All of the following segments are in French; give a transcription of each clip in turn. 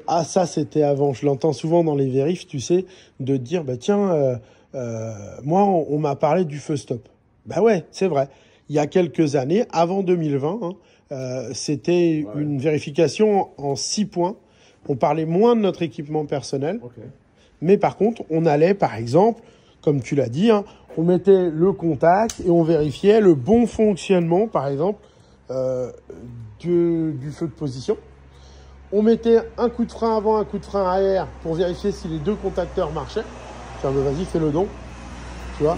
Ah, ça c'était avant, je l'entends souvent dans les vérifs, tu sais, de dire bah tiens, moi on m'a parlé du feu stop. Bah ouais, c'est vrai. Il y a quelques années, avant 2020, hein, c'était une vérification en 6 points. On parlait moins de notre équipement personnel, mais par contre, on allait par exemple, comme tu l'as dit, hein, on mettait le contact et on vérifiait le bon fonctionnement, par exemple, du feu de position. On mettait un coup de frein avant, un coup de frein arrière pour vérifier si les deux contacteurs marchaient. Tiens, vas-y, fais le don. Tu vois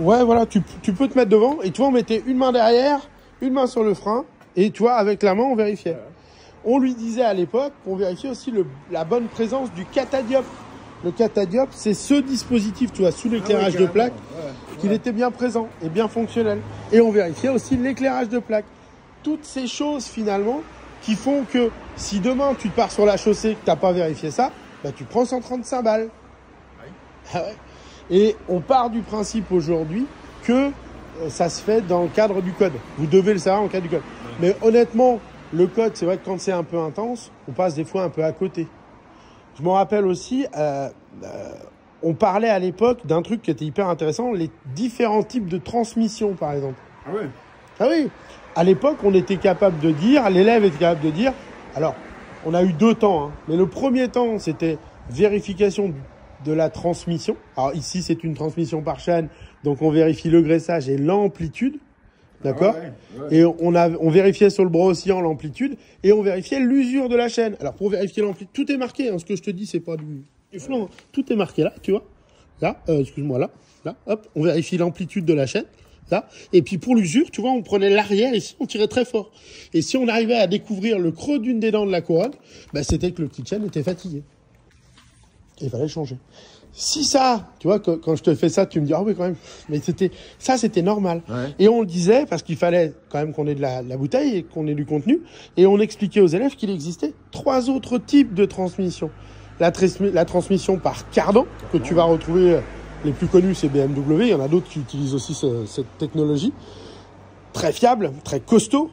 ouais, voilà, tu peux te mettre devant. Et tu vois, on mettait une main derrière, une main sur le frein. Et tu vois, avec la main, on vérifiait. On lui disait à l'époque qu'on vérifiait aussi la bonne présence du catadiop. Le catadiop, c'est ce dispositif, tu vois, sous l'éclairage de plaque, qu'il était bien présent et bien fonctionnel. Et on vérifiait aussi l'éclairage de plaque. Toutes ces choses, finalement, qui font que si demain tu pars sur la chaussée et que tu n'as pas vérifié ça, bah, tu prends 135 balles. Ah ouais. Et on part du principe aujourd'hui que ça se fait dans le cadre du code. Vous devez le savoir en cadre du code. Mais honnêtement, le code, c'est vrai que quand c'est un peu intense, on passe des fois un peu à côté. Je me rappelle aussi, on parlait à l'époque d'un truc qui était hyper intéressant, les différents types de transmission, par exemple. Ah ouais. Ah oui. À l'époque, on était capable de dire, l'élève était capable de dire, alors, on a eu 2 temps, hein, mais le premier temps, c'était vérification de la transmission. Alors ici, c'est une transmission par chaîne, donc on vérifie le graissage et l'amplitude, d'accord ? Et on vérifiait sur le bras oscillant l'amplitude, et on vérifiait l'usure de la chaîne. Alors pour vérifier l'amplitude, tout est marqué, hein, ce que je te dis, c'est pas du flan, hein. Tout est marqué là, tu vois ? Là, excuse-moi, là, hop, on vérifie l'amplitude de la chaîne. Là. Et puis pour l'usure, tu vois, on prenait l'arrière ici, on tirait très fort. Et si on arrivait à découvrir le creux d'une des dents de la couronne, bah, c'était que le petit chaîne était fatigué. Et il fallait le changer. Si ça, tu vois, quand je te fais ça, tu me dis, ah oui, quand même, mais c'était normal. Ouais. Et on le disait, parce qu'il fallait quand même qu'on ait de la bouteille et qu'on ait du contenu. Et on expliquait aux élèves qu'il existait 3 autres types de transmission. La transmission par cardan, que tu vas retrouver. Les plus connus, c'est BMW. Il y en a d'autres qui utilisent aussi cette technologie. Très fiable, très costaud,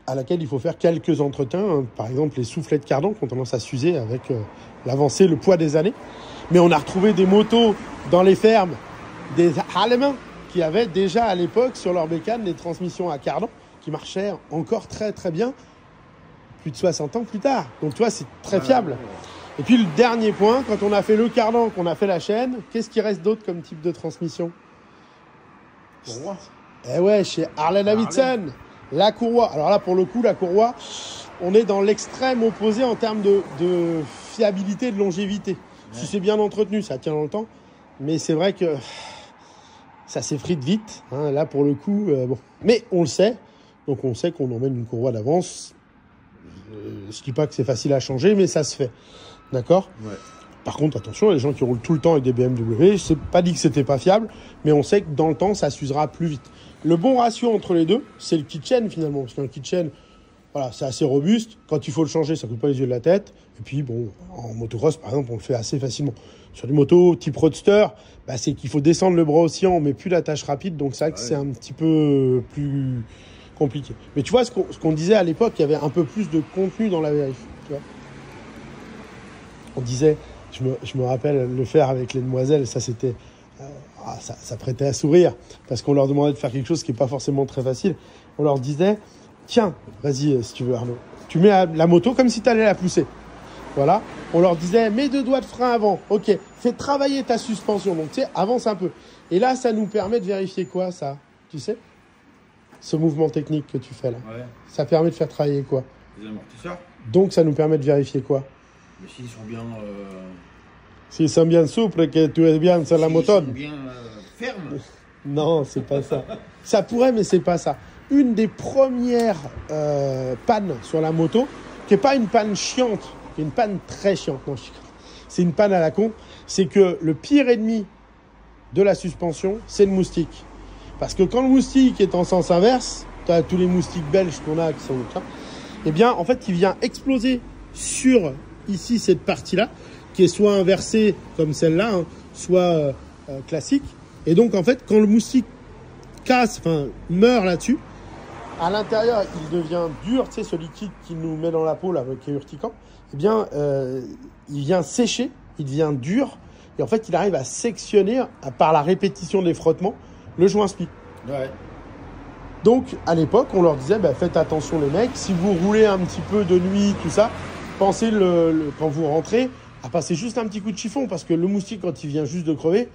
à laquelle il faut faire quelques entretiens. Par exemple, les soufflets de cardan qui ont tendance à s'user avec l'avancée, le poids des années. Mais on a retrouvé des motos dans les fermes, des Allemands, qui avaient déjà à l'époque sur leur bécane des transmissions à cardan qui marchaient encore très très bien plus de 60 ans plus tard. Donc tu vois, c'est très fiable. Et puis le dernier point, quand on a fait le cardan, qu'on a fait la chaîne, qu'est-ce qui reste d'autre comme type de transmission ? Courroie. Eh ouais, chez Harley-Davidson, la courroie. Alors là, pour le coup, la courroie, on est dans l'extrême opposé en termes de fiabilité et de longévité. Ouais. Si c'est bien entretenu, ça tient dans le temps. Mais c'est vrai que ça s'effrite vite. Hein. Là, pour le coup, bon. Mais on le sait. Donc on sait qu'on emmène une courroie d'avance. Je dis pas que c'est facile à changer, mais ça se fait. D'accord ? Ouais. Par contre, attention, les gens qui roulent tout le temps avec des BMW, c'est pas dit que c'était pas fiable, mais on sait que dans le temps, ça s'usera plus vite. Le bon ratio entre les deux, c'est le kit chain finalement. Parce qu'un kit chain, voilà, c'est assez robuste. Quand il faut le changer, ça coûte pas les yeux de la tête. Et puis, bon, en motocross, par exemple, on le fait assez facilement. Sur des motos type roadster, bah, c'est qu'il faut descendre le bras oscillant, on met plus l'attache rapide. Donc, c'est vrai que c'est un petit peu plus compliqué. Mais tu vois, ce qu'on disait à l'époque, il y avait un peu plus de contenu dans la vérif. Tu vois, on disait, je me rappelle le faire avec les demoiselles, ça c'était, ça prêtait à sourire, parce qu'on leur demandait de faire quelque chose qui n'est pas forcément très facile. On leur disait, tiens, vas-y si tu veux Arnaud, tu mets la moto comme si tu allais la pousser. Voilà, on leur disait, mets 2 doigts de frein avant, ok, fais travailler ta suspension, donc tu sais, avance un peu. Et là, ça nous permet de vérifier quoi, ça, tu sais ? Ce mouvement technique que tu fais là, ça permet de faire travailler quoi ? Les amortisseurs. Donc ça nous permet de vérifier quoi ? Mais s'ils sont bien... S'ils sont bien souples, que tu es bien sur la moto. S'ils sont bien fermes. Non, c'est pas ça. Ça pourrait, mais c'est pas ça. Une des premières pannes sur la moto, qui n'est pas une panne chiante, qui est une panne très chiante, non, c'est une panne à la con, c'est que le pire ennemi de la suspension, c'est le moustique. Parce que quand le moustique est en sens inverse, tu as tous les moustiques belges qu'on a qui sont là, eh bien, en fait, il vient exploser sur, ici, cette partie-là, qui est soit inversée comme celle-là, hein, soit classique. Et donc, en fait, quand le moustique casse, enfin, meurt là-dessus, à l'intérieur, il devient dur, tu sais, ce liquide qui nous met dans la peau, là, qui est urticant, eh bien, il vient sécher, il devient dur, et en fait, il arrive à sectionner, par la répétition des frottements, le joint spi. Ouais. Donc, à l'époque, on leur disait, bah, faites attention les mecs, si vous roulez un petit peu de nuit, tout ça, pensez, quand vous rentrez, à passer juste un petit coup de chiffon, parce que le moustique, quand il vient juste de crever,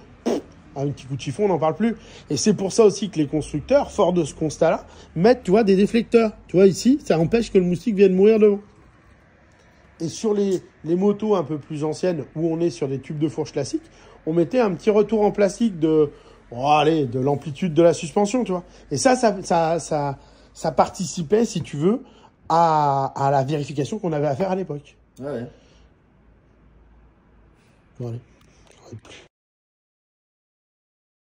un petit coup de chiffon, on n'en parle plus. Et c'est pour ça aussi que les constructeurs, forts de ce constat-là, mettent, tu vois, des déflecteurs. Tu vois, ici, ça empêche que le moustique vienne mourir devant. Et sur les motos un peu plus anciennes, où on est sur des tubes de fourche classiques, on mettait un petit retour en plastique de l'amplitude de la suspension, tu vois. Et ça participait, si tu veux, à la vérification qu'on avait à faire à l'époque. Ouais. Bon, allez, j'en ai plus.